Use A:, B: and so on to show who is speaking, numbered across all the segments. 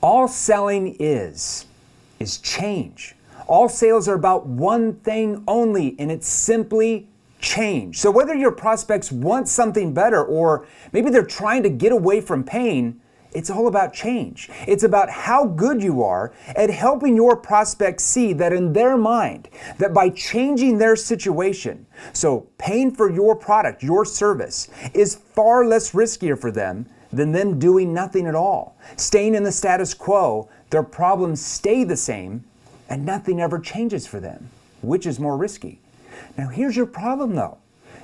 A: All selling is change. All sales are about one thing only, and it's simply change. So whether your prospects want something better or maybe they're trying to get away from pain, it's all about change. It's about how good you are at helping your prospects see that in their mind, that by changing their situation, so paying for your product, your service, is far less riskier for them than them doing nothing at all. Staying in the status quo, their problems stay the same and nothing ever changes for them. Which is more risky? Now here's your problem though.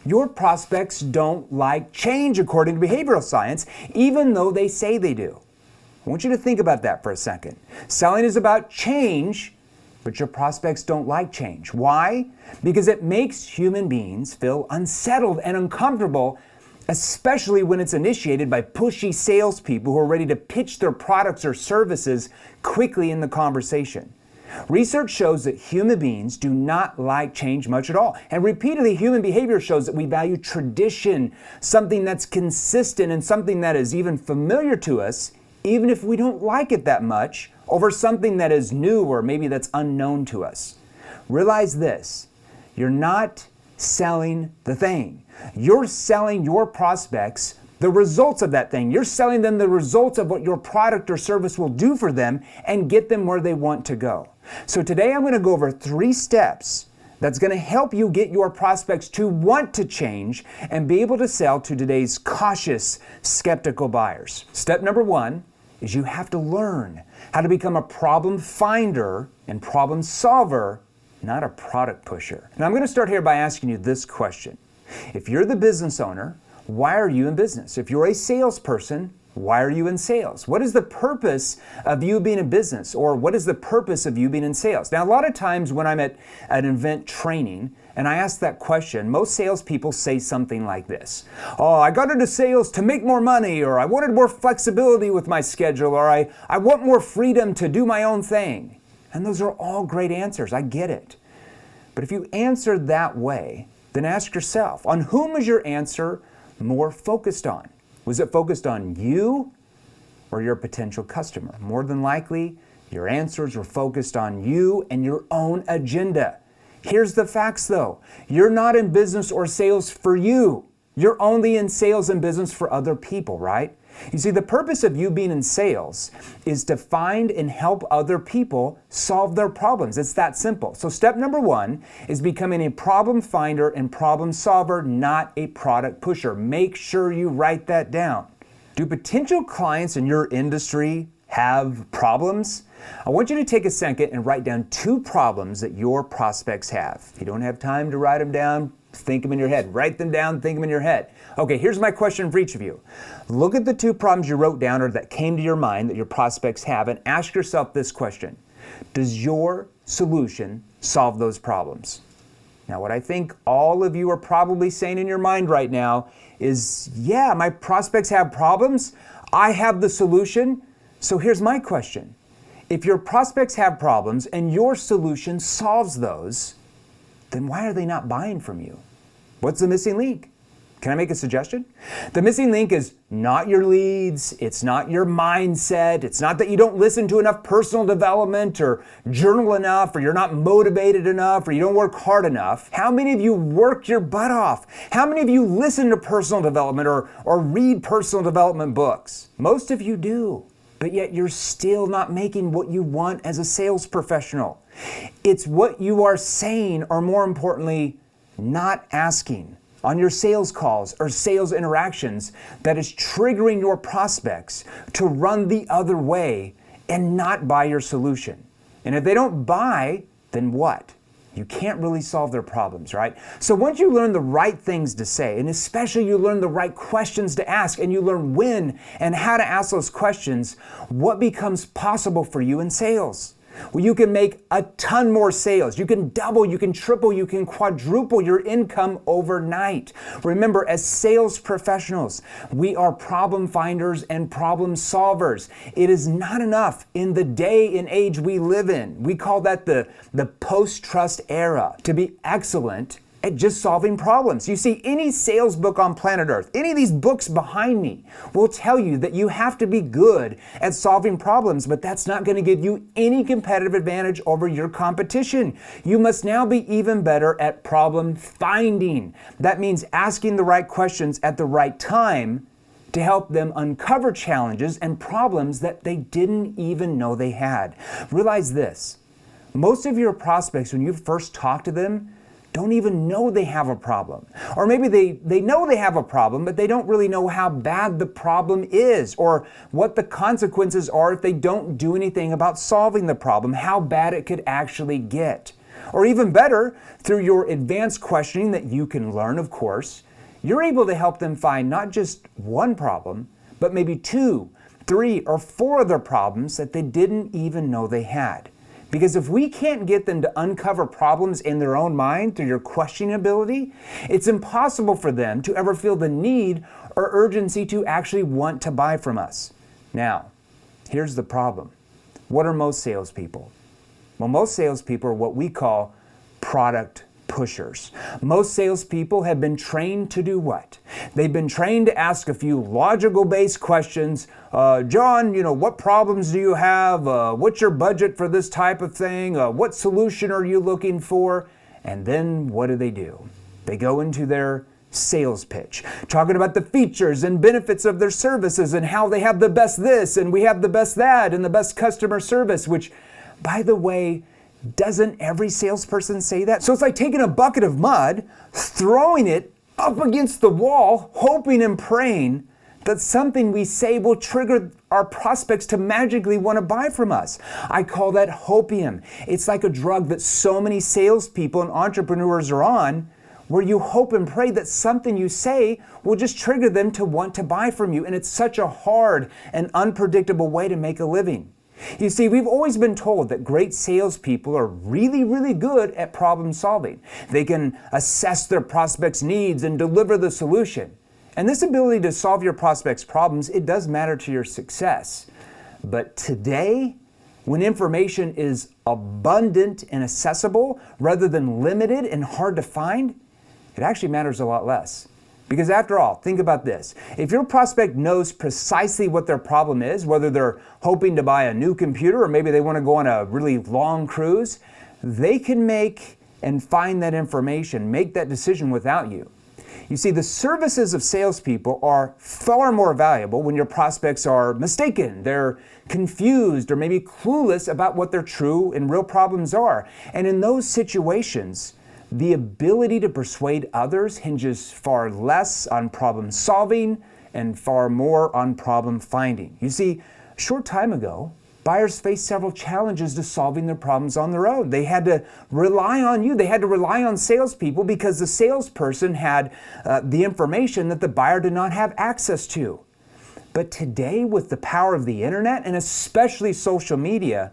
A: Your prospects don't like change according to behavioral science, even though they say they do. I want you to think about that for a second. Selling is about change, but your prospects don't like change. Why? Because it makes human beings feel unsettled and uncomfortable, especially when it's initiated by pushy salespeople who are ready to pitch their products or services quickly in the conversation. Research shows that human beings do not like change much at all. And repeatedly, human behavior shows that we value tradition, something that's consistent and something that is even familiar to us, even if we don't like it that much, over something that is new or maybe that's unknown to us. Realize this, you're not selling the thing. You're selling your prospects the results of that thing. You're selling them the results of what your product or service will do for them and get them where they want to go. So today I'm going to go over 3 steps that's going to help you get your prospects to want to change and be able to sell to today's cautious, skeptical buyers. Step number 1 is you have to learn how to become a problem finder and problem solver, not a product pusher. Now I'm going to start here by asking you this question. If you're the business owner, why are you in business? If you're a salesperson, why are you in sales? What is the purpose of you being in business? Or what is the purpose of you being in sales? Now, a lot of times when I'm at an event training and I ask that question, most salespeople say something like this. Oh, I got into sales to make more money, or I wanted more flexibility with my schedule, or I want more freedom to do my own thing. And those are all great answers. I get it. But if you answer that way, then ask yourself, on whom is your answer more focused on? Was it focused on you or your potential customer? More than likely, your answers were focused on you and your own agenda. Here's the facts though. You're not in business or sales for you. You're only in sales and business for other people, right? You see, the purpose of you being in sales is to find and help other people solve their problems. It's that simple. So step number 1 is becoming a problem finder and problem solver, not a product pusher. Make sure you write that down. Do potential clients in your industry have problems? I want you to take a second and write down 2 problems that your prospects have. If you don't have time to write them down, think them in your head. Write them down, think them in your head. Okay, here's my question for each of you. Look at the 2 problems you wrote down or that came to your mind that your prospects have and ask yourself this question. Does your solution solve those problems? Now, what I think all of you are probably saying in your mind right now is, yeah, my prospects have problems. I have the solution. So here's my question. If your prospects have problems and your solution solves those, then why are they not buying from you? What's the missing link? Can I make a suggestion? The missing link is not your leads, it's not your mindset, it's not that you don't listen to enough personal development or journal enough, or you're not motivated enough, or you don't work hard enough. How many of you work your butt off? How many of you listen to personal development or read personal development books? Most of you do, but yet you're still not making what you want as a sales professional. It's what you are saying, or more importantly, not asking on your sales calls or sales interactions that is triggering your prospects to run the other way and not buy your solution. And if they don't buy, then what? You can't really solve their problems, right? So once you learn the right things to say, and especially you learn the right questions to ask, and you learn when and how to ask those questions, what becomes possible for you in sales? Well, you can make a ton more sales. You can double, you can triple, you can quadruple your income overnight. Remember, as sales professionals, we are problem finders and problem solvers. It is not enough in the day and age we live in. We call that the post-trust era. To be excellent, at just solving problems. You see, any sales book on planet Earth, any of these books behind me will tell you that you have to be good at solving problems, but that's not going to give you any competitive advantage over your competition. You must now be even better at problem finding. That means asking the right questions at the right time to help them uncover challenges and problems that they didn't even know they had. Realize this, most of your prospects, when you first talk to them, don't even know they have a problem. Or maybe they know they have a problem, but they don't really know how bad the problem is or what the consequences are if they don't do anything about solving the problem, how bad it could actually get. Or even better, through your advanced questioning that you can learn, of course, you're able to help them find not just one problem, but maybe 2, 3, or 4 other problems that they didn't even know they had. Because if we can't get them to uncover problems in their own mind through your questioning ability, it's impossible for them to ever feel the need or urgency to actually want to buy from us. Now, here's the problem. What are most salespeople? Well, most salespeople are what we call product pushers. Most salespeople have been trained to do what? They've been trained to ask a few logical-based questions. John, what problems do you have? What's your budget for this type of thing? What solution are you looking for? And then what do? They go into their sales pitch, talking about the features and benefits of their services and how they have the best this and we have the best that and the best customer service, which, by the way, doesn't every salesperson say that? So it's like taking a bucket of mud, throwing it up against the wall, hoping and praying that something we say will trigger our prospects to magically want to buy from us. I call that hopium. It's like a drug that so many salespeople and entrepreneurs are on, where you hope and pray that something you say will just trigger them to want to buy from you. And it's such a hard and unpredictable way to make a living. You see, we've always been told that great salespeople are really, really good at problem solving. They can assess their prospects' needs and deliver the solution. And this ability to solve your prospects' problems, it does matter to your success. But today, when information is abundant and accessible rather than limited and hard to find, it actually matters a lot less. Because after all, think about this. If your prospect knows precisely what their problem is, whether they're hoping to buy a new computer or maybe they want to go on a really long cruise, they can make and find that information, make that decision without you. You see, the services of salespeople are far more valuable when your prospects are mistaken, they're confused, or maybe clueless about what their true and real problems are. And in those situations, the ability to persuade others hinges far less on problem solving and far more on problem finding. You see, a short time ago, buyers faced several challenges to solving their problems on their own. They had to rely on you. They had to rely on salespeople because the salesperson had the information that the buyer did not have access to. But today, with the power of the internet and especially social media,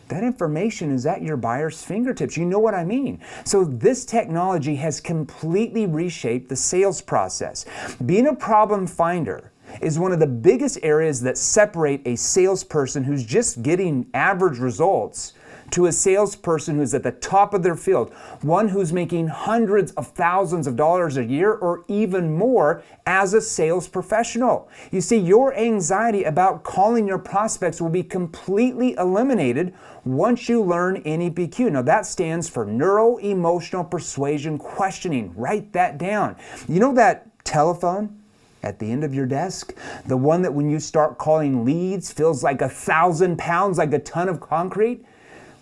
A: that information is at your buyer's fingertips. You know what I mean? So this technology has completely reshaped the sales process. Being a problem finder is one of the biggest areas that separate a salesperson who's just getting average results to a salesperson who's at the top of their field, one who's making hundreds of thousands of dollars a year or even more as a sales professional. You see, your anxiety about calling your prospects will be completely eliminated once you learn NEPQ. Now that stands for Neuro-Emotional Persuasion Questioning. Write that down. You know that telephone at the end of your desk? The one that when you start calling leads feels like 1,000 pounds, like a ton of concrete?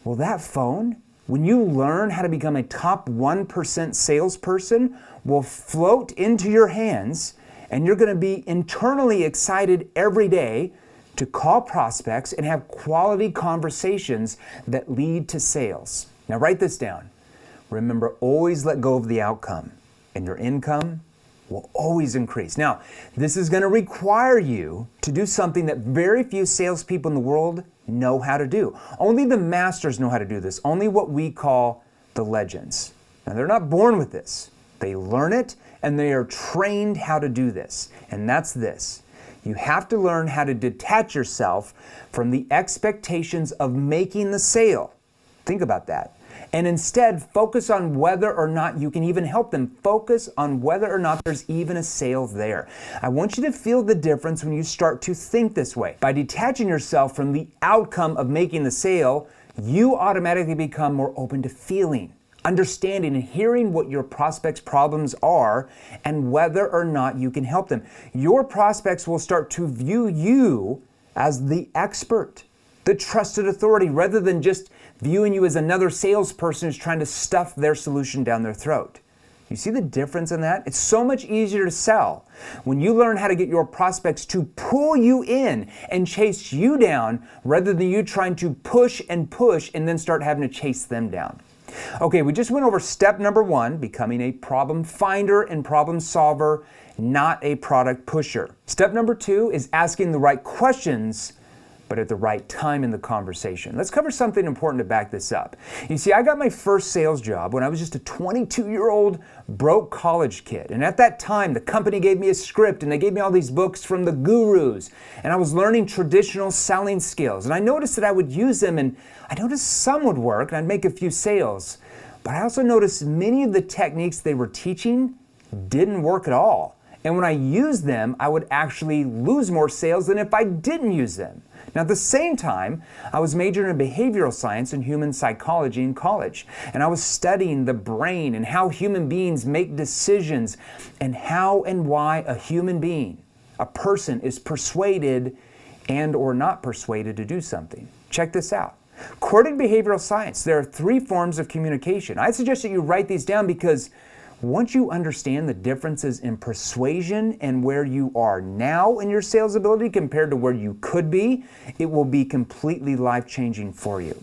A: Well, that phone, when you learn how to become a top 1% salesperson, will float into your hands, and you're going to be internally excited every day to call prospects and have quality conversations that lead to sales. Now write this down. Remember, always let go of the outcome, and your income will always increase. Now, this is going to require you to do something that very few salespeople in the world know how to do. Only the masters know how to do this. Only what we call the legends. Now, they're not born with this. They learn it, and they are trained how to do this. And that's this. You have to learn how to detach yourself from the expectations of making the sale. Think about that. and instead focus on whether or not you can even help them. Focus on whether or not there's even a sale there. I want you to feel the difference when you start to think this way. By detaching yourself from the outcome of making the sale, you automatically become more open to feeling, understanding, and hearing what your prospects' problems are and whether or not you can help them. Your prospects will start to view you as the expert, the trusted authority, rather than just viewing you as another salesperson who's trying to stuff their solution down their throat. You see the difference in that? It's so much easier to sell when you learn how to get your prospects to pull you in and chase you down rather than you trying to push and then start having to chase them down. Okay, we just went over step number 1, becoming a problem finder and problem solver, not a product pusher. Step number 2 is asking the right questions, but at the right time in the conversation. Let's cover something important to back this up. You see, I got my first sales job when I was just a 22-year-old broke college kid. And at that time, the company gave me a script and they gave me all these books from the gurus. And I was learning traditional selling skills. And I noticed that I would use them, and I noticed some would work and I'd make a few sales. But I also noticed many of the techniques they were teaching didn't work at all. And when I used them, I would actually lose more sales than if I didn't use them. Now, at the same time, I was majoring in behavioral science and human psychology in college, and I was studying the brain and how human beings make decisions and how and why a human being, a person, is persuaded and or not persuaded to do something. Check this out. According to behavioral science, there are 3 forms of communication. I suggest that you write these down because once you understand the differences in persuasion and where you are now in your sales ability compared to where you could be, it will be completely life-changing for you.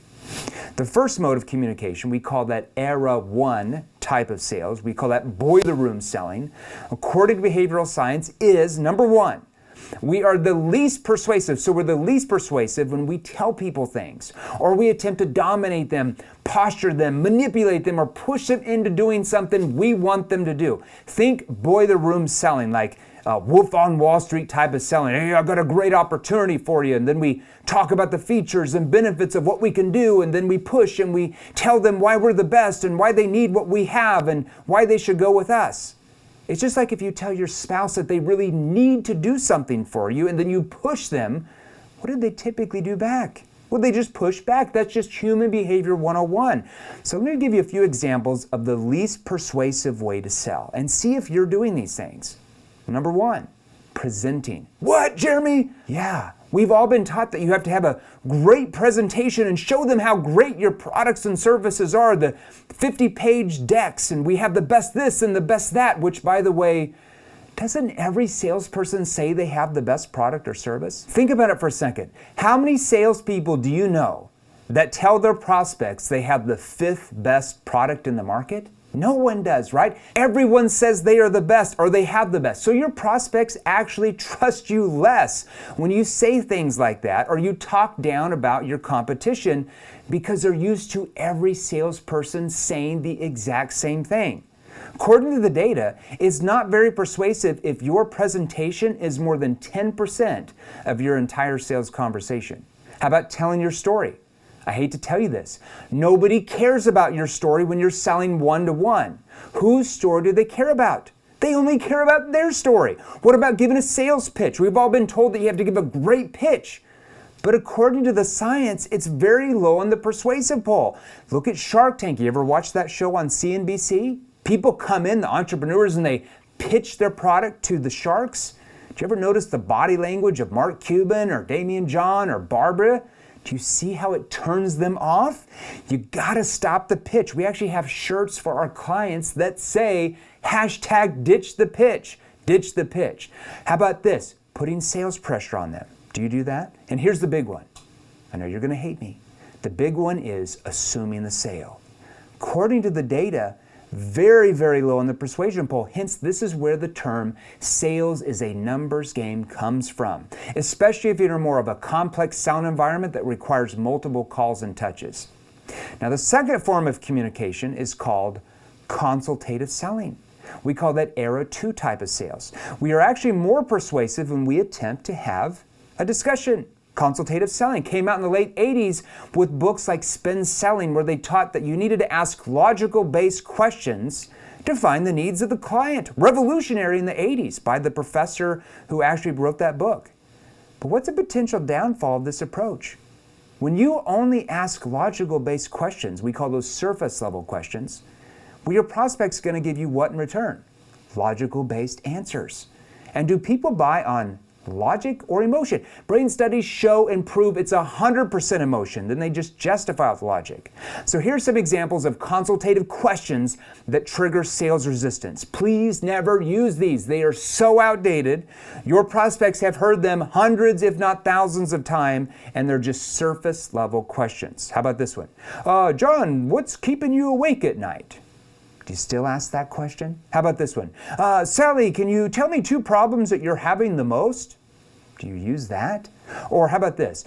A: The first mode of communication, we call that Era 1 type of sales. We call that boiler room selling. According to behavioral science, is number 1. We are the least persuasive. So we're the least persuasive when we tell people things, or we attempt to dominate them, posture them, manipulate them, or push them into doing something we want them to do. Think boiler room selling, like Wolf on Wall Street type of selling. Hey, I've got a great opportunity for you. And then we talk about the features and benefits of what we can do. And then we push and we tell them why we're the best and why they need what we have and why they should go with us. It's just like if you tell your spouse that they really need to do something for you and then you push them, what do they typically do back? Well, they just push back. That's just human behavior 101. So I'm going to give you a few examples of the least persuasive way to sell and see if you're doing these things. Number 1, presenting. What, Jeremy? Yeah. We've all been taught that you have to have a great presentation and show them how great your products and services are, the 50-page decks, and we have the best this and the best that, which, by the way, doesn't every salesperson say they have the best product or service? Think about it for a second. How many salespeople do you know that tell their prospects they have the 5th best product in the market? No one does, right? Everyone says they are the best or they have the best. So your prospects actually trust you less when you say things like that or you talk down about your competition because they're used to every salesperson saying the exact same thing. According to the data, it's not very persuasive if your presentation is more than 10% of your entire sales conversation. How about telling your story? I hate to tell you this. Nobody cares about your story when you're selling one-to-one. Whose story do they care about? They only care about their story. What about giving a sales pitch? We've all been told that you have to give a great pitch. But according to the science, it's very low on the persuasive poll. Look at Shark Tank. You ever watch that show on CNBC? People come in, the entrepreneurs, and they pitch their product to the sharks. Did you ever notice the body language of Mark Cuban or Damian John or Barbara? Do you see how it turns them off? You gotta stop the pitch. We actually have shirts for our clients that say #ditch the pitch. Ditch the pitch. How about this? Putting sales pressure on them. Do you do that? And here's the big one. I know you're gonna hate me. The big one is assuming the sale. According to the data, very, very low on the persuasion poll. Hence, this is where the term sales is a numbers game comes from, especially if you're in more of a complex sound environment that requires multiple calls and touches. Now, the second form of communication is called consultative selling. We call that Era 2 type of sales. We are actually more persuasive when we attempt to have a discussion. Consultative selling came out in the late 80s with books like Spin Selling, where they taught that you needed to ask logical-based questions to find the needs of the client. Revolutionary in the 80s by the professor who actually wrote that book. But what's a potential downfall of this approach? When you only ask logical-based questions, we call those surface-level questions, well, your prospect's going to give you what in return? Logical-based answers. And do people buy on logic or emotion? Brain studies show and prove it's 100% emotion, then they just justify with logic. So here's some examples of consultative questions that trigger sales resistance. Please never use these. They are so outdated. Your prospects have heard them hundreds, if not thousands of times, and they're just surface level questions. How about this one? John, what's keeping you awake at night? Do you still ask that question? How about this one? Sally, can you tell me 2 problems that you're having the most? Do you use that? Or how about this?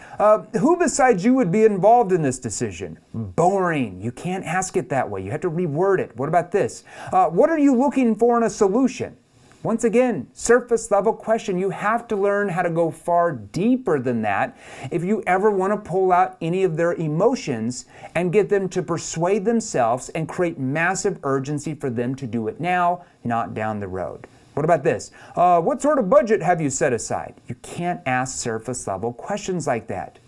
A: Who besides you would be involved in this decision? Boring. You can't ask it that way. You have to reword it. What about this? What are you looking for in a solution? Once again, surface level question. You have to learn how to go far deeper than that if you ever want to pull out any of their emotions and get them to persuade themselves and create massive urgency for them to do it now, not down the road. What about this? What sort of budget have you set aside? You can't ask surface level questions like that.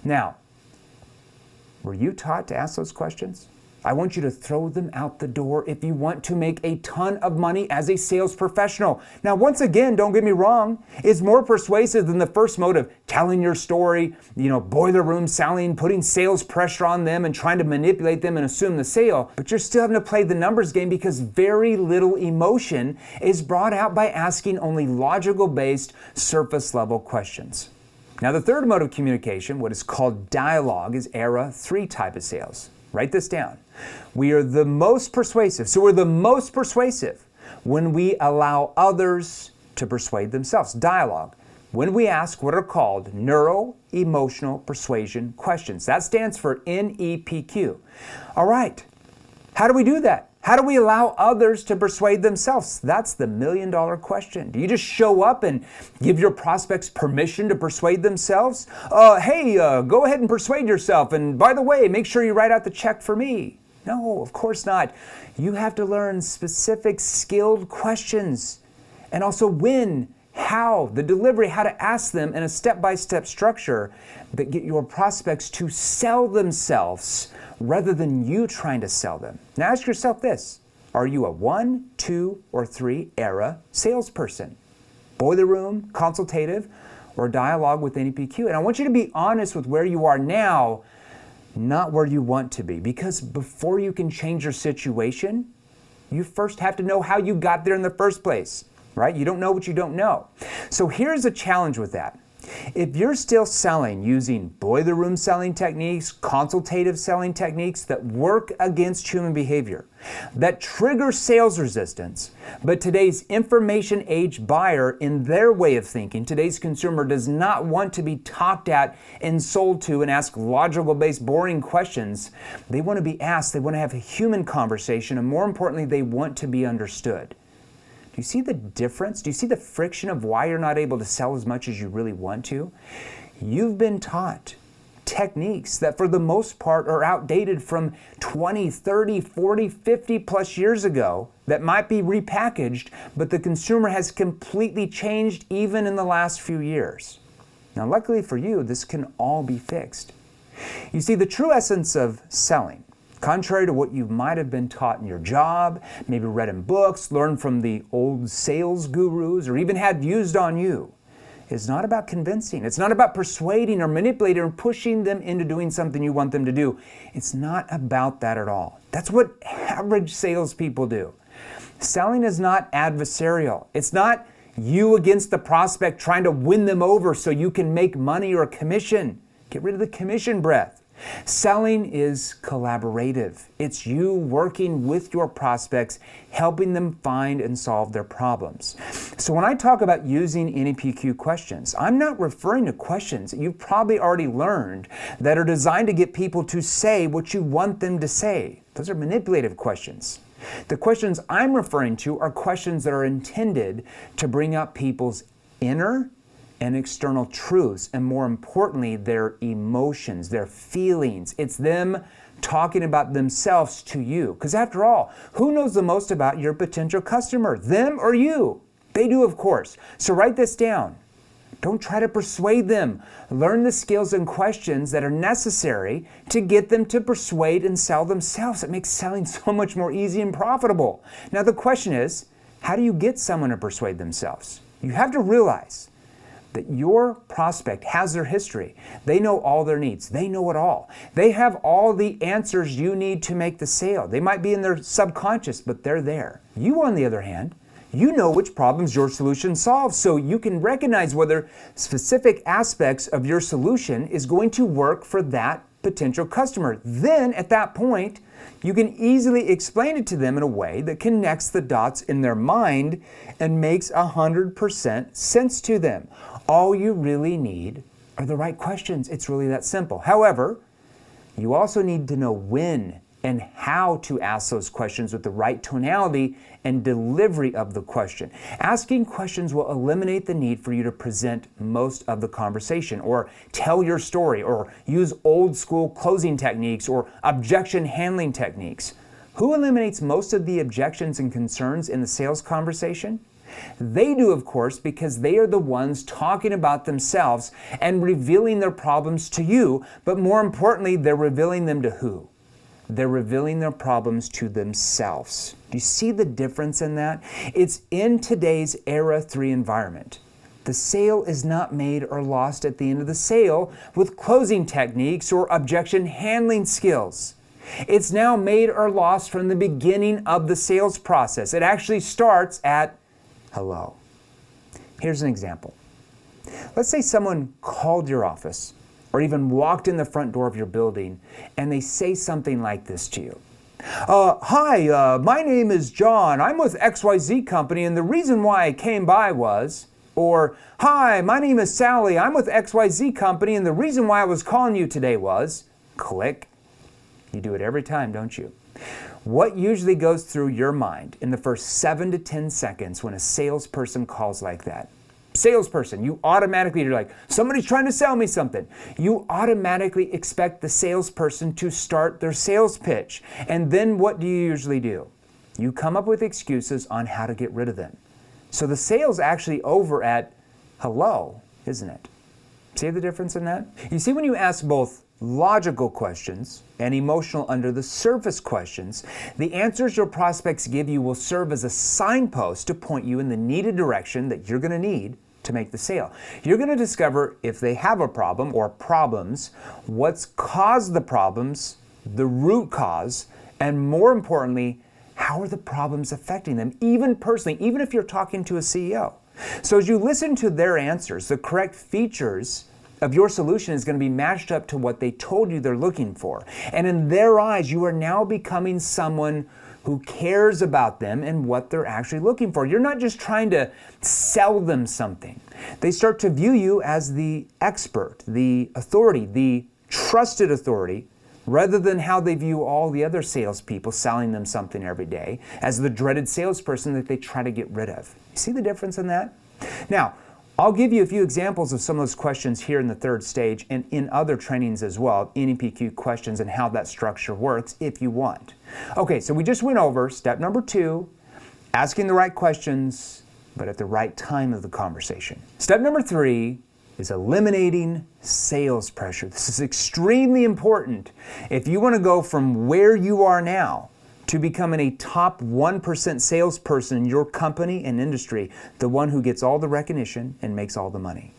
A: Now, were you taught to ask those questions? I want you to throw them out the door if you want to make a ton of money as a sales professional. Now, once again, don't get me wrong, it's more persuasive than the first mode of telling your story, boiler room selling, putting sales pressure on them and trying to manipulate them and assume the sale. But you're still having to play the numbers game because very little emotion is brought out by asking only logical-based, surface-level questions. Now, the third mode of communication, what is called dialogue, is era 3 type of sales. Write this down. We are the most persuasive. So we're the most persuasive when we allow others to persuade themselves. Dialogue. When we ask what are called neuro-emotional persuasion questions. That stands for NEPQ. All right. How do we do that? How do we allow others to persuade themselves? That's the $1 million question. Do you just show up and give your prospects permission to persuade themselves? Hey, go ahead and persuade yourself. And by the way, make sure you write out the check for me. No, of course not. You have to learn specific skilled questions and also when, how, the delivery, how to ask them in a step-by-step structure that get your prospects to sell themselves rather than you trying to sell them. Now ask yourself this. Are you a 1, 2, or 3 era salesperson? Boiler room, consultative, or dialogue with NEPQ? And I want you to be honest with where you are now, not where you want to be. Because before you can change your situation, you first have to know how you got there in the first place, right? You don't know what you don't know. So here's a challenge with that. If you're still selling using boiler room selling techniques, consultative selling techniques that work against human behavior, that trigger sales resistance, but today's information age buyer, in their way of thinking, today's consumer does not want to be talked at and sold to and ask logical-based boring questions. They want to be asked, they want to have a human conversation, and more importantly, they want to be understood. Do you see the difference? Do you see the friction of why you're not able to sell as much as you really want to? You've been taught techniques that for the most part are outdated from 20, 30, 40, 50 plus years ago that might be repackaged, but the consumer has completely changed even in the last few years. Now, luckily for you, this can all be fixed. You see, the true essence of selling, contrary to what you might have been taught in your job, maybe read in books, learned from the old sales gurus, or even had used on you, is not about convincing. It's not about persuading or manipulating or pushing them into doing something you want them to do. It's not about that at all. That's what average salespeople do. Selling is not adversarial. It's not you against the prospect trying to win them over so you can make money or commission. Get rid of the commission breath. Selling is collaborative. It's you working with your prospects, helping them find and solve their problems. So when I talk about using NEPQ questions, I'm not referring to questions that you've probably already learned that are designed to get people to say what you want them to say. Those are manipulative questions. The questions I'm referring to are questions that are intended to bring up people's inner and external truths, and more importantly, their emotions, their feelings. It's them talking about themselves to you. Because after all, who knows the most about your potential customer, them or you? They do, of course. So write this down. Don't try to persuade them. Learn the skills and questions that are necessary to get them to persuade and sell themselves. It makes selling so much more easy and profitable. Now the question is, how do you get someone to persuade themselves? You have to realize that your prospect has their history. They know all their needs. They know it all. They have all the answers you need to make the sale. They might be in their subconscious, but they're there. You, on the other hand, you know which problems your solution solves, so you can recognize whether specific aspects of your solution is going to work for that potential customer. Then, at that point, you can easily explain it to them in a way that connects the dots in their mind and makes 100% sense to them. All you really need are the right questions. It's really that simple. However, you also need to know when and how to ask those questions with the right tonality and delivery of the question. Asking questions will eliminate the need for you to present most of the conversation, or tell your story, or use old school closing techniques or objection handling techniques. Who eliminates most of the objections and concerns in the sales conversation? They do, of course, because they are the ones talking about themselves and revealing their problems to you, but more importantly, they're revealing them to who? They're revealing their problems to themselves. Do you see the difference in that? It's in today's Era 3 environment. The sale is not made or lost at the end of the sale with closing techniques or objection handling skills. It's now made or lost from the beginning of the sales process. It actually starts at hello. Here's an example. Let's say someone called your office or even walked in the front door of your building, and they say something like this to you. Hi, my name is John. I'm with XYZ Company, and the reason why I came by was, or, hi, my name is Sally. I'm with XYZ Company, and the reason why I was calling you today was, click. You do it every time, don't you? What usually goes through your mind in the first 7 to 10 seconds when a salesperson calls like that? Salesperson, you're like, somebody's trying to sell me something. You automatically expect the salesperson to start their sales pitch. And then what do you usually do? You come up with excuses on how to get rid of them. So the sale's actually over at hello, isn't it? See the difference in that? You see, when you ask both logical questions and emotional under the surface questions, the answers your prospects give you will serve as a signpost to point you in the needed direction that you're going to need to make the sale. You're going to discover if they have a problem or problems, what's caused the problems, the root cause, and more importantly, how are the problems affecting them, even personally, even if you're talking to a CEO. So as you listen to their answers, the correct features of your solution is going to be matched up to what they told you they're looking for. And in their eyes, you are now becoming someone who cares about them and what they're actually looking for. You're not just trying to sell them something. They start to view you as the expert, the authority, the trusted authority, rather than how they view all the other salespeople selling them something every day as the dreaded salesperson that they try to get rid of. You see the difference in that? Now, I'll give you a few examples of some of those questions here in the third stage and in other trainings as well, NEPQ questions and how that structure works if you want. Okay, so we just went over step number 2, asking the right questions, but at the right time of the conversation. Step number 3 is eliminating sales pressure. This is extremely important if you want to go from where you are now to becoming a top 1% salesperson in your company and industry, the one who gets all the recognition and makes all the money.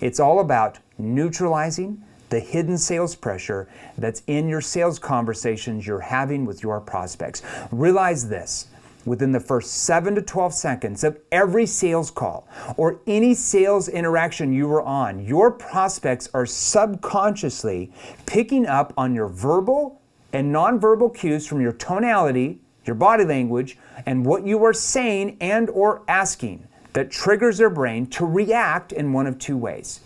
A: It's all about neutralizing the hidden sales pressure that's in your sales conversations you're having with your prospects. Realize this. Within the first 7 to 12 seconds of every sales call or any sales interaction you were on, your prospects are subconsciously picking up on your verbal and nonverbal cues from your tonality, your body language, and what you are saying and or asking that triggers their brain to react in one of two ways.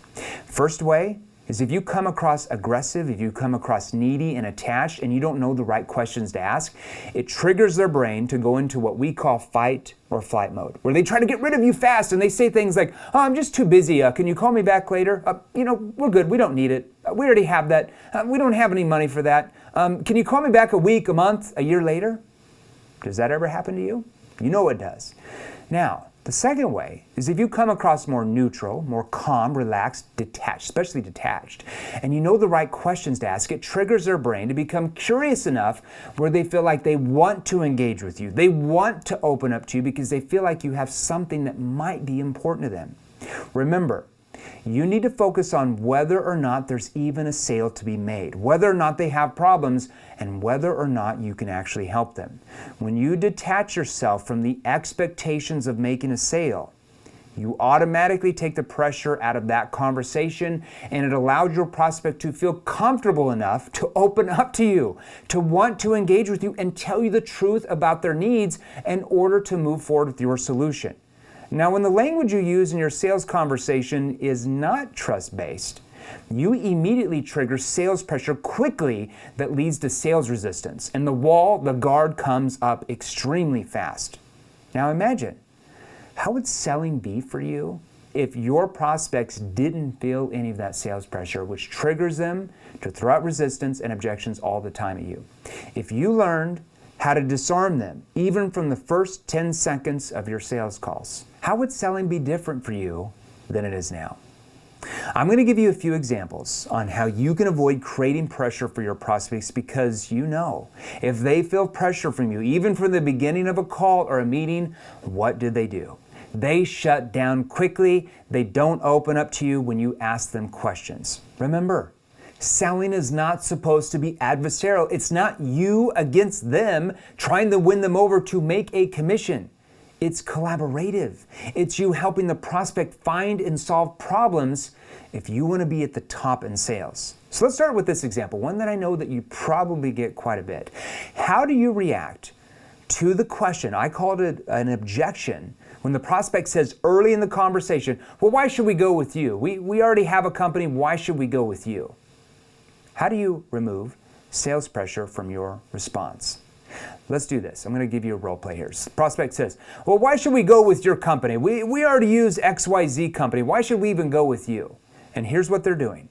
A: First way is if you come across aggressive, if you come across needy and attached, and you don't know the right questions to ask, it triggers their brain to go into what we call fight or flight mode, where they try to get rid of you fast, and they say things like, oh, I'm just too busy, can you call me back later? We're good, we don't need it. We already have that. We don't have any money for that. Can you call me back a week, a month, a year later? Does that ever happen to you? You know it does. Now, the second way is if you come across more neutral, more calm, relaxed, detached, especially detached, and you know the right questions to ask, it triggers their brain to become curious enough where they feel like they want to engage with you. They want to open up to you because they feel like you have something that might be important to them. Remember, you need to focus on whether or not there's even a sale to be made, whether or not they have problems, and whether or not you can actually help them. When you detach yourself from the expectations of making a sale, you automatically take the pressure out of that conversation, and it allows your prospect to feel comfortable enough to open up to you, to want to engage with you and tell you the truth about their needs in order to move forward with your solution. Now, when the language you use in your sales conversation is not trust-based, you immediately trigger sales pressure quickly that leads to sales resistance, and the guard comes up extremely fast. Now imagine, how would selling be for you if your prospects didn't feel any of that sales pressure, which triggers them to throw out resistance and objections all the time at you? If you learned how to disarm them, even from the first 10 seconds of your sales calls, how would selling be different for you than it is now? I'm going to give you a few examples on how you can avoid creating pressure for your prospects, because you know, if they feel pressure from you, even from the beginning of a call or a meeting, what do? They shut down quickly. They don't open up to you when you ask them questions. Remember, selling is not supposed to be adversarial. It's not you against them trying to win them over to make a commission. It's collaborative. It's you helping the prospect find and solve problems if you want to be at the top in sales. So let's start with this example, one that I know that you probably get quite a bit. How do you react to the question, I called it an objection, when the prospect says early in the conversation, well, why should we go with you? We already have a company, why should we go with you? How do you remove sales pressure from your response? Let's do this. I'm going to give you a role play here. The prospect says, well, why should we go with your company? We already use XYZ company. Why should we even go with you? And here's what they're doing.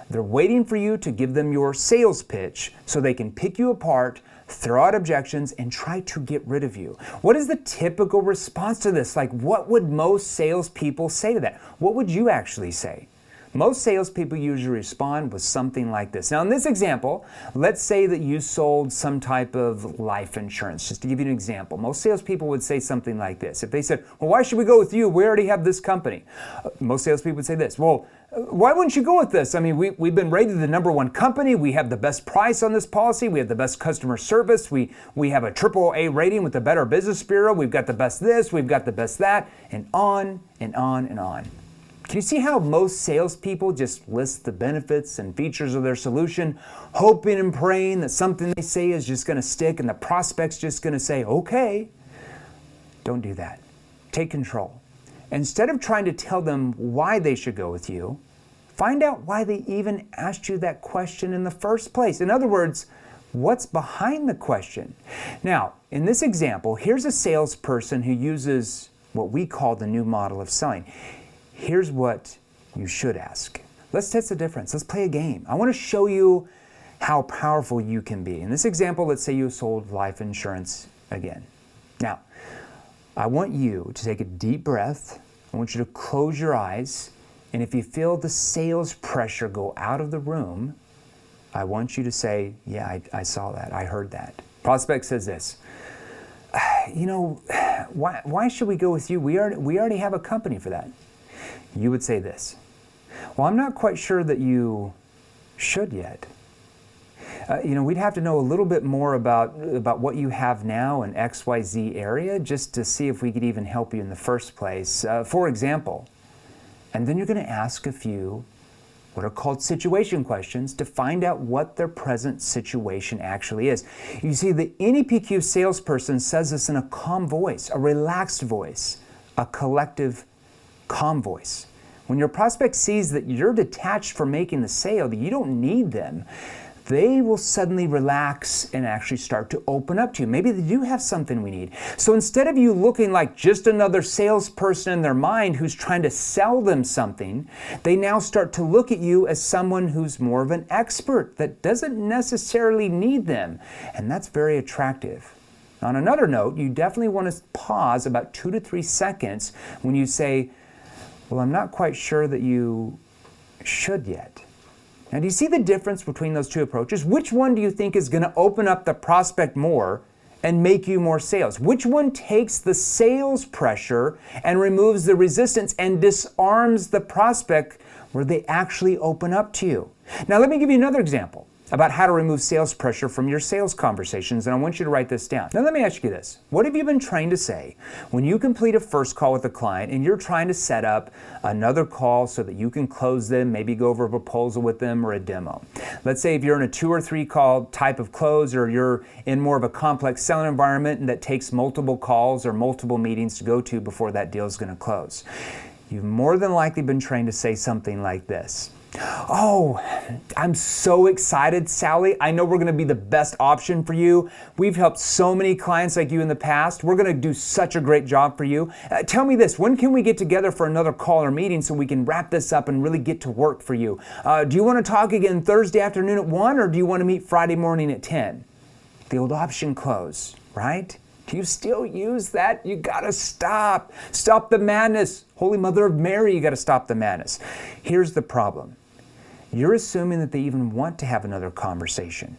A: They're waiting for you to give them your sales pitch so they can pick you apart, throw out objections, and try to get rid of you. What is the typical response to this? Like, what would most salespeople say to that? What would you actually say? Most salespeople usually respond with something like this. Now, in this example, let's say that you sold some type of life insurance. Just to give you an example, most salespeople would say something like this. If they said, well, why should we go with you? We already have this company. Most salespeople would say this, well, why wouldn't you go with this? I mean, we've been rated the #1 company. We have the best price on this policy. We have the best customer service. We have a AAA rating with the Better Business Bureau. We've got the best this. We've got the best that, and on and on and on. Can you see how most salespeople just list the benefits and features of their solution, hoping and praying that something they say is just going to stick and the prospect's just going to say, okay? Don't do that. Take control. Instead of trying to tell them why they should go with you, find out why they even asked you that question in the first place. In other words, what's behind the question? Now, in this example, here's a salesperson who uses what we call the new model of selling. Here's what you should ask. Let's test the difference. Let's play a game. I want to show you how powerful you can be. In this example, let's say you sold life insurance again. Now, I want you to take a deep breath. I want you to close your eyes. And if you feel the sales pressure go out of the room, I want you to say, yeah, I saw that. I heard that. Prospect says this, why should we go with you? We already have a company for that. You would say this, well, I'm not quite sure that you should yet. We'd have to know a little bit more about what you have now in XYZ area just to see if we could even help you in the first place. For example, and then you're going to ask a few what are called situation questions to find out what their present situation actually is. You see, the NEPQ salesperson says this in a calm voice, a relaxed voice, a collective calm voice. When your prospect sees that you're detached from making the sale, that you don't need them, they will suddenly relax and actually start to open up to you. Maybe they do have something we need. So instead of you looking like just another salesperson in their mind who's trying to sell them something, they now start to look at you as someone who's more of an expert that doesn't necessarily need them. And that's very attractive. On another note, you definitely want to pause about 2 to 3 seconds when you say, well, I'm not quite sure that you should yet. Now, do you see the difference between those two approaches? Which one do you think is going to open up the prospect more and make you more sales? Which one takes the sales pressure and removes the resistance and disarms the prospect where they actually open up to you? Now, let me give you another example about how to remove sales pressure from your sales conversations, and I want you to write this down. Now let me ask you this. What have you been trained to say when you complete a first call with a client and you're trying to set up another call so that you can close them, maybe go over a proposal with them or a demo? Let's say if you're in a 2 or 3 call type of close, or you're in more of a complex selling environment and that takes multiple calls or multiple meetings to go to before that deal is going to close. You've more than likely been trained to say something like this. Oh, I'm so excited, Sally. I know we're going to be the best option for you. We've helped so many clients like you in the past. We're going to do such a great job for you. Tell me this, when can we get together for another call or meeting so we can wrap this up and really get to work for you? Do you want to talk again Thursday afternoon at 1, or do you want to meet Friday morning at 10? The old option close, right? Do you still use that? You gotta stop. Stop the madness. Holy Mother of Mary, you gotta stop the madness. Here's the problem. You're assuming that they even want to have another conversation.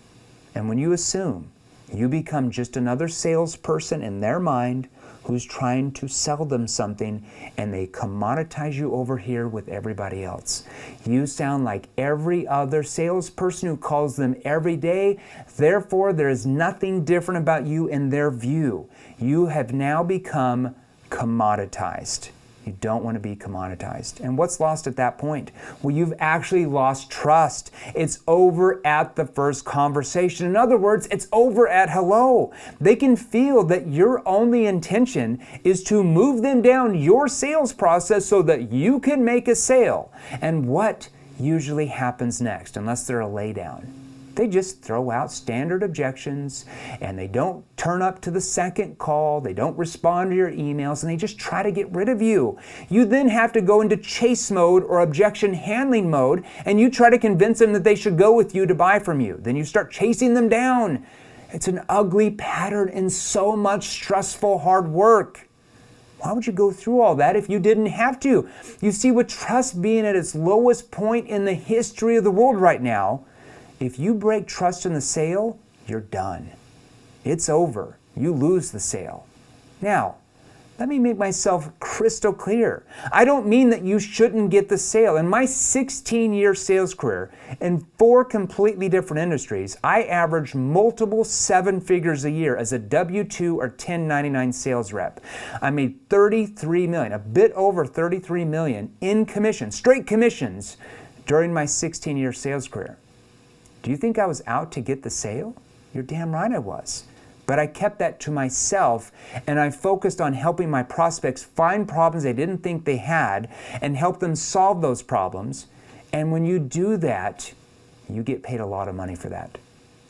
A: And when you assume, you become just another salesperson in their mind who's trying to sell them something, and they commoditize you over here with everybody else. You sound like every other salesperson who calls them every day. Therefore, there is nothing different about you in their view. You have now become commoditized. You don't want to be commoditized. And what's lost at that point? Well, you've actually lost trust. It's over at the first conversation. In other words, it's over at hello. They can feel that your only intention is to move them down your sales process so that you can make a sale. And what usually happens next, unless they're a laydown? They just throw out standard objections, and they don't turn up to the second call, they don't respond to your emails, and they just try to get rid of you. You then have to go into chase mode or objection handling mode, and you try to convince them that they should go with you to buy from you. Then you start chasing them down. It's an ugly pattern and so much stressful hard work. Why would you go through all that if you didn't have to? You see, with trust being at its lowest point in the history of the world right now, if you break trust in the sale, you're done. It's over. You lose the sale. Now, let me make myself crystal clear. I don't mean that you shouldn't get the sale. In my 16-year sales career, in 4 completely different industries, I averaged multiple 7 figures a year as a W-2 or 1099 sales rep. I made $33 million, a bit over $33 million in commissions, straight commissions, during my 16-year sales career. Do you think I was out to get the sale? You're damn right I was. But I kept that to myself, and I focused on helping my prospects find problems they didn't think they had and help them solve those problems. And when you do that, you get paid a lot of money for that.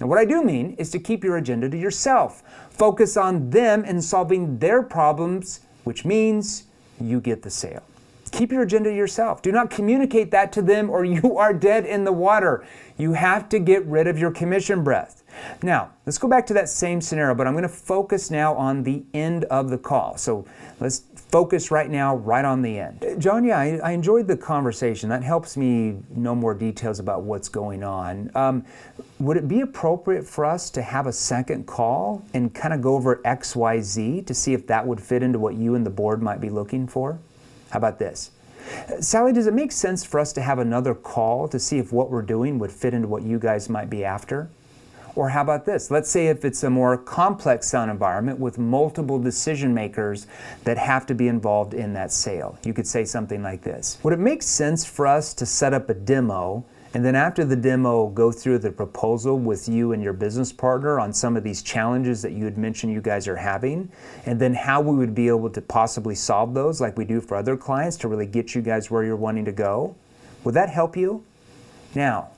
A: Now, what I do mean is to keep your agenda to yourself. Focus on them and solving their problems, which means you get the sale. Keep your agenda to yourself. Do not communicate that to them or you are dead in the water. You have to get rid of your commission breath. Now, let's go back to that same scenario, but I'm going to focus now on the end of the call. So let's focus right now, right on the end. John, yeah, I enjoyed the conversation. That helps me know more details about what's going on. Would it be appropriate for us to have a second call and kind of go over X, Y, Z to see if that would fit into what you and the board might be looking for? How about this? Sally, does it make sense for us to have another call to see if what we're doing would fit into what you guys might be after? Or how about this? Let's say if it's a more complex sound environment with multiple decision makers that have to be involved in that sale. You could say something like this. Would it make sense for us to set up a demo And then after the demo, go through the proposal with you and your business partner on some of these challenges that you had mentioned you guys are having, and then how we would be able to possibly solve those like we do for other clients to really get you guys where you're wanting to go. Would that help you? Now,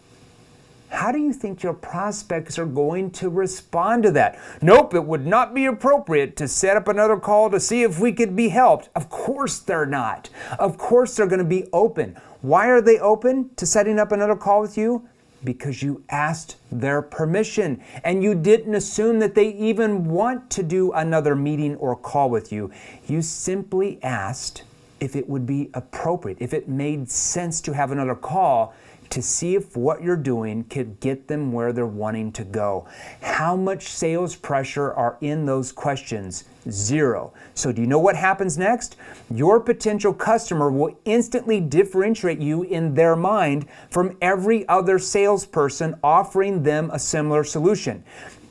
A: how do you think your prospects are going to respond to that? Nope, it would not be appropriate to set up another call to see if we could be helped. Of course they're not. Of course they're going to be open. Why are they open to setting up another call with you? Because you asked their permission and you didn't assume that they even want to do another meeting or call with you. You simply asked if it would be appropriate, if it made sense to have another call to see if what you're doing could get them where they're wanting to go. How much sales pressure are in those questions? 0. So do you know what happens next? Your potential customer will instantly differentiate you in their mind from every other salesperson offering them a similar solution.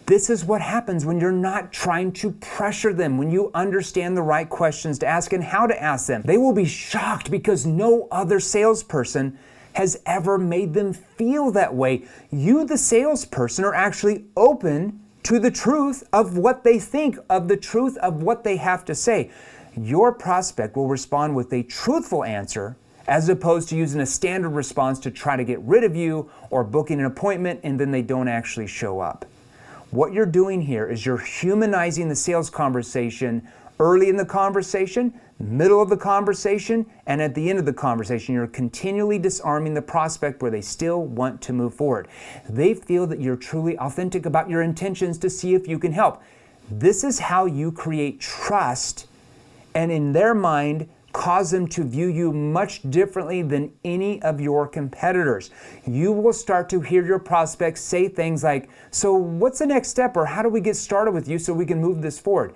A: This is what happens when you're not trying to pressure them, when you understand the right questions to ask and how to ask them. They will be shocked because no other salesperson has ever made them feel that way. You, the salesperson, are actually open to the truth of what they think, of the truth of what they have to say. Your prospect will respond with a truthful answer as opposed to using a standard response to try to get rid of you or booking an appointment and then they don't actually show up. What you're doing here is you're humanizing the sales conversation early in the conversation, middle of the conversation, and at the end of the conversation. You're continually disarming the prospect where they still want to move forward. They feel that you're truly authentic about your intentions to see if you can help. This is how you create trust and in their mind cause them to view you much differently than any of your competitors. You will start to hear your prospects say things like, so what's the next step, or how do we get started with you so we can move this forward?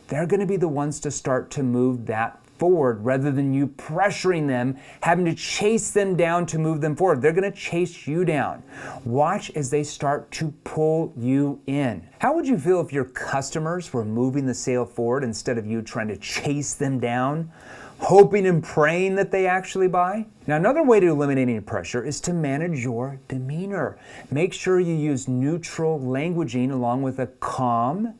A: They're going to be the ones to start to move that forward rather than you pressuring them, having to chase them down to move them forward. They're going to chase you down. Watch as they start to pull you in. How would you feel if your customers were moving the sale forward instead of you trying to chase them down, hoping and praying that they actually buy? Now, another way to eliminate any pressure is to manage your demeanor. Make sure you use neutral languaging along with a calm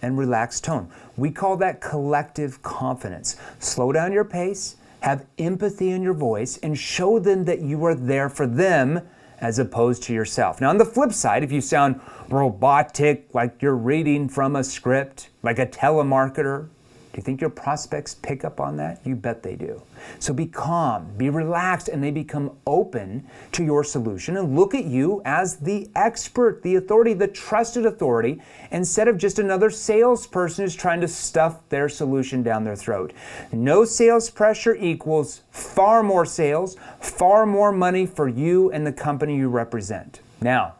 A: and relaxed tone. We call that collective confidence. Slow down your pace, have empathy in your voice, and show them that you are there for them as opposed to yourself. Now, on the flip side, if you sound robotic, like you're reading from a script, like a telemarketer, do you think your prospects pick up on that? You bet they do. So be calm, be relaxed, and they become open to your solution and look at you as the expert, the authority, the trusted authority, instead of just another salesperson who's trying to stuff their solution down their throat. No sales pressure equals far more sales, far more money for you and the company you represent. Now,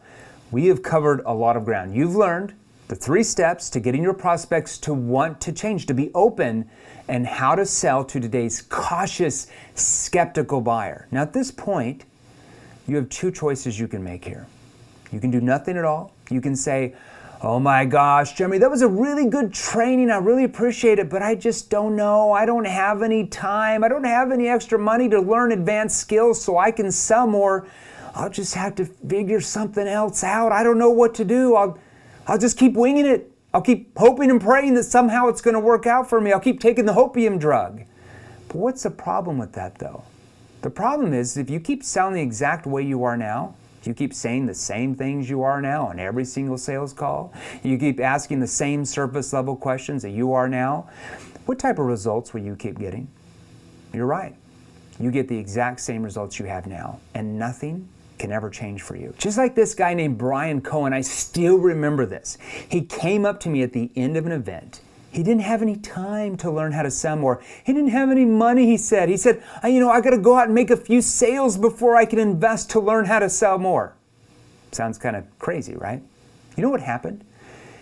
A: we have covered a lot of ground. You've learned the 3 steps to getting your prospects to want to change, to be open, and how to sell to today's cautious, skeptical buyer. Now, at this point, you have 2 choices you can make here. You can do nothing at all. You can say, oh my gosh, Jeremy, that was a really good training. I really appreciate it, but I just don't know. I don't have any time. I don't have any extra money to learn advanced skills so I can sell more. I'll just have to figure something else out. I don't know what to do. I'll just keep winging it. I'll keep hoping and praying that somehow it's going to work out for me. I'll keep taking the hopium drug. But what's the problem with that, though? The problem is if you keep selling the exact way you are now, you keep saying the same things you are now on every single sales call, you keep asking the same surface level questions that you are now, what type of results will you keep getting? You're right. You get the exact same results you have now, and nothing can ever change for you. Just like this guy named Brian Cohen, I still remember this. He came up to me at the end of an event. He didn't have any time to learn how to sell more. He didn't have any money, he said. He said, I got to go out and make a few sales before I can invest to learn how to sell more. Sounds kind of crazy, right? You know what happened?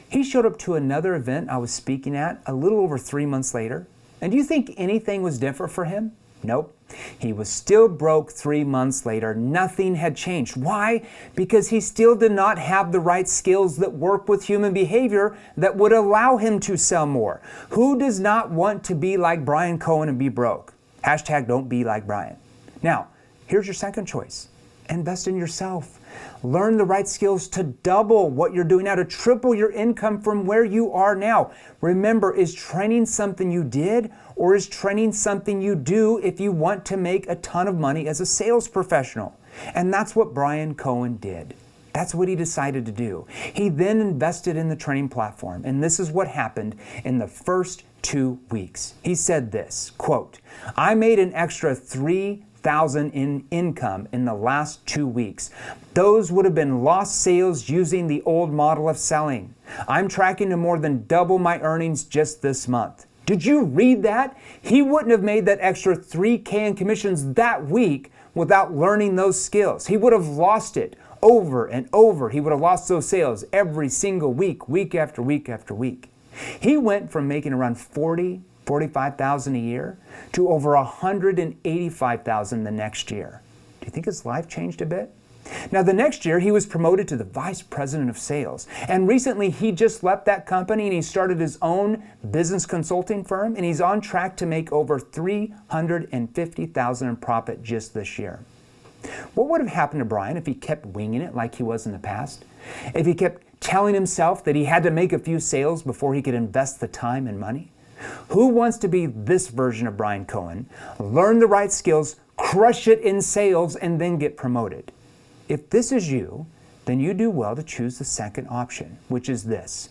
A: He showed up to another event I was speaking at a little over 3 months later. And do you think anything was different for him? Nope. He was still broke 3 months later. Nothing had changed. Why? Because he still did not have the right skills that work with human behavior that would allow him to sell more. Who does not want to be like Brian Cohen and be broke? Hashtag don't be like Brian. Now, here's your second choice. Invest in yourself. Learn the right skills to double what you're doing now, to triple your income from where you are now. Remember, is training something you did, or is training something you do if you want to make a ton of money as a sales professional? And that's what Brian Cohen did. That's what he decided to do. He then invested in the training platform, and this is what happened in the first 2 weeks. He said this, quote, "I made an extra $3,000 in income in the last 2 weeks. Those would have been lost sales using the old model of selling. I'm tracking to more than double my earnings just this month." Did you read that? He wouldn't have made that extra $3K in commissions that week without learning those skills. He would have lost it over and over. He would have lost those sales every single week, week after week after week. He went from making around $45,000 a year to over $185,000 the next year. Do you think his life changed a bit? Now, the next year, he was promoted to the vice president of sales. And recently, he just left that company and he started his own business consulting firm, and he's on track to make over $350,000 in profit just this year. What would have happened to Brian if he kept winging it like he was in the past? If he kept telling himself that he had to make a few sales before he could invest the time and money? Who wants to be this version of Brian Cohen? Learn the right skills, crush it in sales, and then get promoted. If this is you, then you do well to choose the second option, which is this.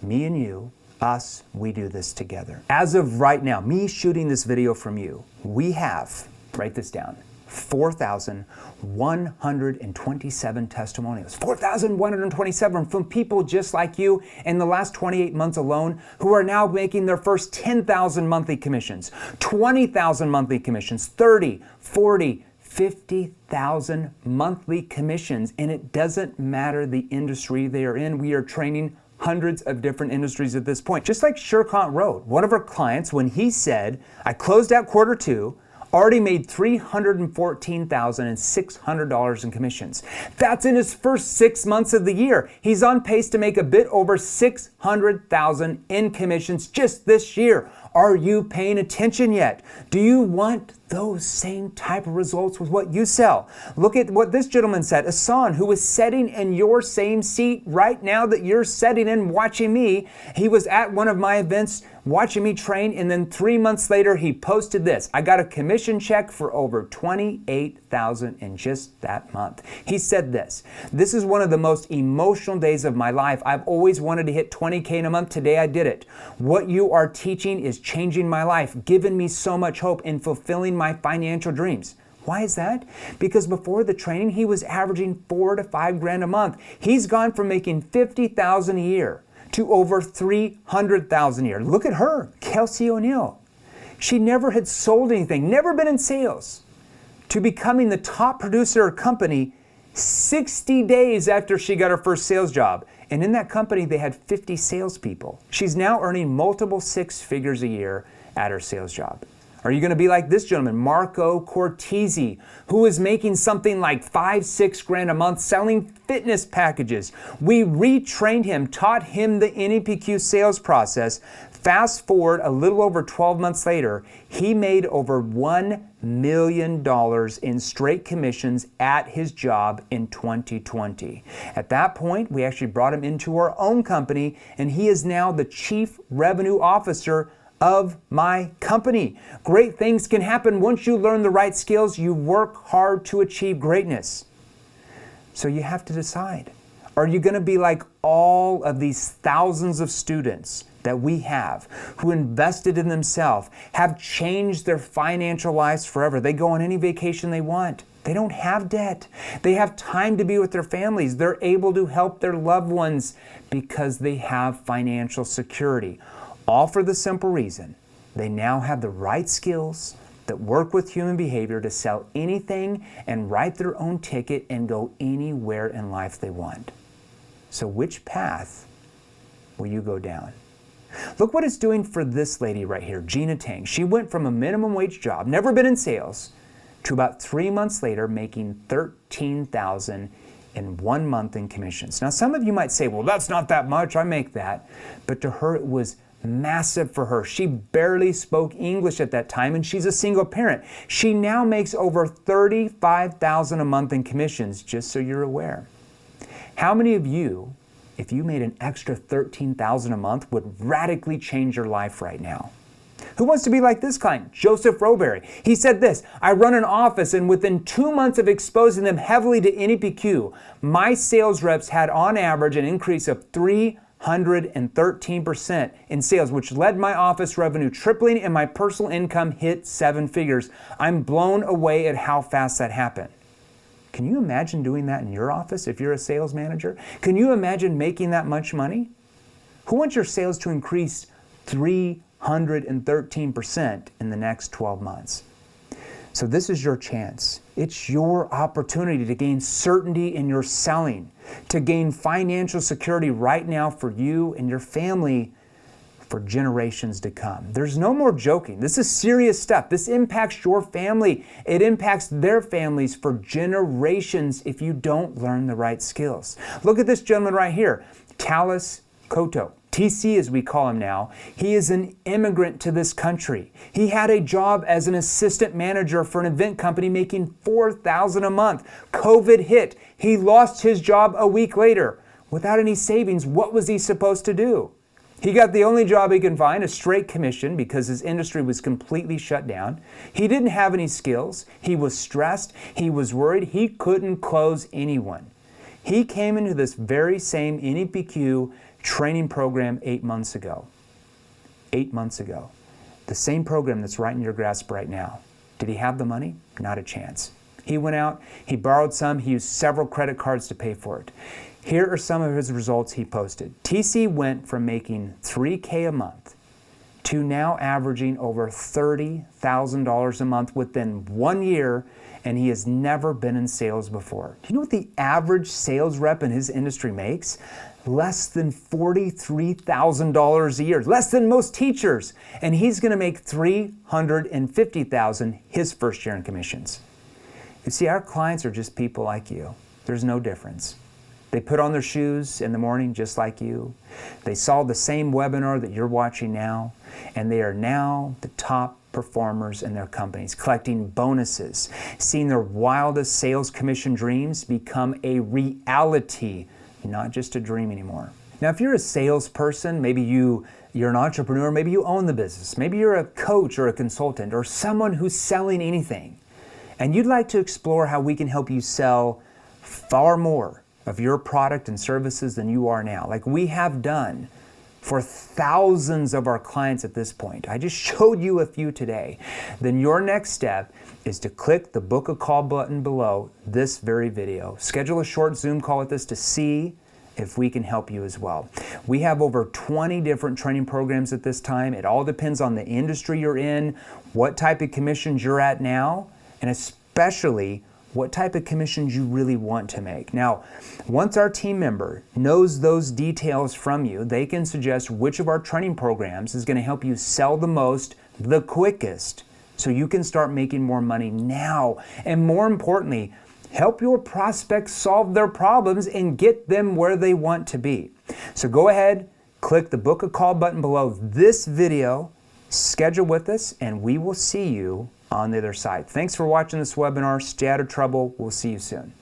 A: Me and you, us, we do this together. As of right now, me shooting this video from you, we have, write this down, 4,127 testimonials. 4,127 from people just like you in the last 28 months alone who are now making their first 10,000 monthly commissions, 20,000 monthly commissions, 30, 40, 50,000 monthly commissions. And it doesn't matter the industry they are in. We are training hundreds of different industries at this point. Just like Sherkant Road, one of our clients, when he said, I closed out quarter two, already made $314,600 in commissions. That's in his first 6 months of the year. He's on pace to make a bit over $600,000 in commissions just this year. Are you paying attention yet? Do you want those same type of results with what you sell? Look at what this gentleman said, Asan, who was sitting in your same seat right now that you're sitting in watching me. He was at one of my events watching me train, and then 3 months later he posted this. I got a commission check for over $28,000 in just that month. He said this is one of the most emotional days of my life. I've always wanted to hit 20K in a month. Today I did it. What you are teaching is changing my life, giving me so much hope and fulfilling my financial dreams. Why is that? Because before the training, he was averaging $4 to $5 grand a month. He's gone from making $50,000 a year to over $300,000 a year. Look at her, Kelsey O'Neill. She never had sold anything, never been in sales, to becoming the top producer of her company 60 days after she got her first sales job. And in that company, they had 50 salespeople. She's now earning multiple six figures a year at her sales job. Are you going to be like this gentleman, Marco Cortese, who is making something like $5-6 grand a month selling fitness packages? We retrained him, taught him the NEPQ sales process. Fast forward a little over 12 months later, he made over $1 million in straight commissions at his job in 2020. At that point, we actually brought him into our own company, and he is now the Chief Revenue Officer of my company. Great things can happen once you learn the right skills. You work hard to achieve greatness. So you have to decide. Are you going to be like all of these thousands of students that we have who invested in themselves, have changed their financial lives forever? They go on any vacation they want. They don't have debt. They have time to be with their families. They're able to help their loved ones because they have financial security. All for the simple reason they now have the right skills that work with human behavior to sell anything and write their own ticket and go anywhere in life they want. So which path will you go down? Look what it's doing for this lady right here, Gina Tang. She went from a minimum wage job, never been in sales, to about 3 months later making $13,000 in 1 month in commissions. Now some of you might say, well, that's not that much, I make that. But to her it was massive for her. She barely spoke English at that time, and she's a single parent. She now makes over $35,000 a month in commissions, just so you're aware. How many of you, if you made an extra $13,000 a month, would radically change your life right now? Who wants to be like this client, Joseph Roberry? He said this: I run an office, and within 2 months of exposing them heavily to NEPQ, my sales reps had on average an increase of 313% in sales, which led my office revenue tripling and my personal income hit 7 figures. I'm blown away at how fast that happened. Can you imagine doing that in your office if you're a sales manager? Can you imagine making that much money? Who wants your sales to increase 313% in the next 12 months? So this is your chance. It's your opportunity to gain certainty in your selling, to gain financial security right now for you and your family for generations to come. There's no more joking. This is serious stuff. This impacts your family. It impacts their families for generations if you don't learn the right skills. Look at this gentleman right here, Talis Koto. TC, as we call him now. He is an immigrant to this country. He had a job as an assistant manager for an event company making $4,000 a month. COVID hit. He lost his job a week later. Without any savings, what was he supposed to do? He got the only job he can find, a straight commission, because his industry was completely shut down. He didn't have any skills. He was stressed. He was worried. He couldn't close anyone. He came into this very same NEPQ training program 8 months ago. 8 months ago. The same program that's right in your grasp right now. Did he have the money? Not a chance. He went out, he borrowed some, he used several credit cards to pay for it. Here are some of his results he posted. TC went from making $3K a month to now averaging over $30,000 a month within 1 year, and he has never been in sales before. Do you know what the average sales rep in his industry makes? Less than $43,000 a year, less than most teachers. And he's gonna make $350,000 his first year in commissions. You see, our clients are just people like you. There's no difference. They put on their shoes in the morning just like you. They saw the same webinar that you're watching now, and they are now the top performers in their companies, collecting bonuses, seeing their wildest sales commission dreams become a reality, not just a dream anymore. Now, if you're a salesperson, maybe you're an entrepreneur, maybe you own the business, maybe you're a coach or a consultant or someone who's selling anything, and you'd like to explore how we can help you sell far more of your product and services than you are now, like we have done for thousands of our clients at this point. I just showed you a few today. Then your next step is to click the book a call button below this very video. Schedule a short Zoom call with us to see if we can help you as well. We have over 20 different training programs at this time. It all depends on the industry you're in, what type of commissions you're at now, and especially what type of commissions you really want to make. Now, once our team member knows those details from you, they can suggest which of our training programs is going to help you sell the most, the quickest, so you can start making more money now. And more importantly, help your prospects solve their problems and get them where they want to be. So go ahead, click the book a call button below this video, schedule with us, and we will see you on the other side. Thanks for watching this webinar. Stay out of trouble. We'll see you soon.